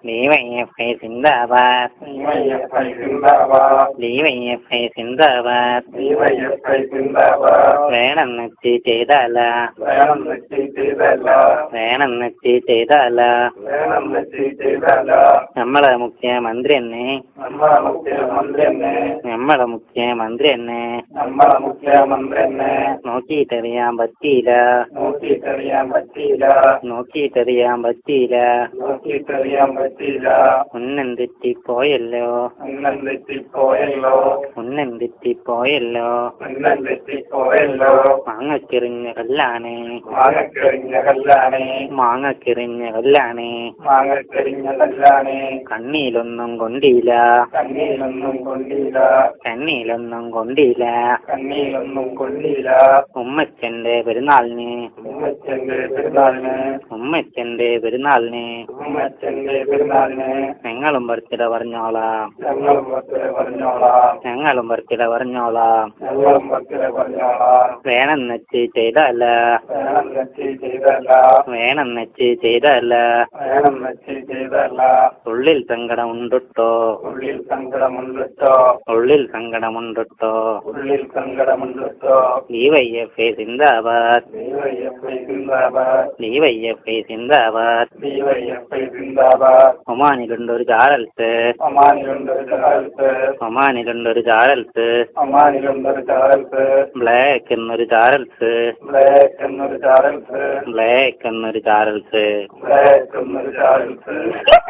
DYFI സിന്ദാബാദ്. DYFI സിന്ദാബാദ്. DYFI സിന്ദാബാദ്. DYFI സിന്ദാബാദ്. വേണമെന്നെത്തി ചെയ്താല. വേണമെന്നെത്തി ചെയ്തല്ല. വേണമെന്നെത്തി ചെയ്താല. വേണമെന്നെത്തി ചെയ്തല്ല. നമ്മളെ മുഖ്യമന്ത്രി തന്നെ. നമ്മളെ മുഖ്യമന്ത്രി തന്നെ. നമ്മളെ മുഖ്യമന്ത്രി തന്നെ. നമ്മളെ മുഖ്യമന്ത്രി തന്നെ. നോക്കിയിട്ടറിയാൻ പറ്റിയില്ല. നോക്കിയിട്ടറിയാൻ പറ്റിയില്ല. നോക്കിയിട്ടറിയാൻ പറ്റിയില്ല. നോക്കിയിട്ടറിയാൻ പറ്റിയില്ല. ഉന്നം തെറ്റിപ്പോയല്ലോ. ഉന്നം തെറ്റിപ്പോയല്ലോ. ഉന്നം തെറ്റിപ്പോയല്ലോ. ഉന്നം തെറ്റിപ്പോയല്ലോ. മാങ്ങക്കെറിഞ്ഞ കല്ലാണ്. മാങ്ങക്കെറിഞ്ഞ കല്ലാണ്. മാങ്ങക്കെറിഞ്ഞ കല്ലാണ്. മാങ്ങക്കെറിഞ്ഞ കല്ലാണ്. കണ്ണിയിലൊന്നും കൊണ്ടില്ല. കണ്ണിയിലൊന്നും കൊണ്ടില്ല. കണ്ണിയിലൊന്നും കൊണ്ടില്ല. കണ്ണിയിലൊന്നും കൊണ്ടില്ല. ഉമ്മച്ചന്റെ പെരുന്നാളിന്. ഉമ്മച്ചന്റെ പെരുന്നാളിന്. ഉമ്മച്ചന്റെ പെരുന്നാളിന്. ഉമ്മച്ചന്റെ പെരുന്നാളിന്. ഞങ്ങളും ബർത്ത്ഡേ പറഞ്ഞോളാം. ഞങ്ങളും ബർത്ത്ഡേ പറഞ്ഞോളാം. ഞങ്ങളും ബർത്ത്ഡേ പറഞ്ഞോളാം. ഞങ്ങളും ബർത്ത്ഡേ പറഞ്ഞോളാം. വേണമെന്നെച്ച് ചെയ്തല്ല. വേണമെന്നെത്തി ചെയ്തല്ല. വേണമെന്നെച്ച് ചെയ്തല്ല. വേണമെന്നെത്തി ചെയ്തല്ല. ഉള്ളിൽ സങ്കടമുണ്ടിട്ടോ. ഉള്ളിൽ സങ്കടമുണ്ടിട്ടോ. ഉള്ളിൽ സങ്കടമുണ്ടിട്ടോ. ഉള്ളിൽ സങ്കടമുണ്ടിട്ടോ. DYFI സിന്ദാബാദ്. DYFI സിന്ദാബാദ്. DYFI സിന്ദാബാദ്. DYFI സിന്ദാബാദ്. ഒമാനിലുണ്ടൊരു ചാരൽസ്. ഒമാനിലുണ്ടൊരു ചാരൽസ്. ഒമാനിലുണ്ടൊരു ചാരൽസ്. ഒമാനിലുണ്ടൊരു ചാരൽസ്. ബ്ലാക്ക് എന്നൊരു ചാരൽസ്. ബ്ലാക്ക് എന്നൊരു ചാരൽസ്. ബ്ലാക്ക് എന്നൊരു ചാരൽസ്. ബ്ലാക്ക് എന്നൊരു ചാരൽസ്.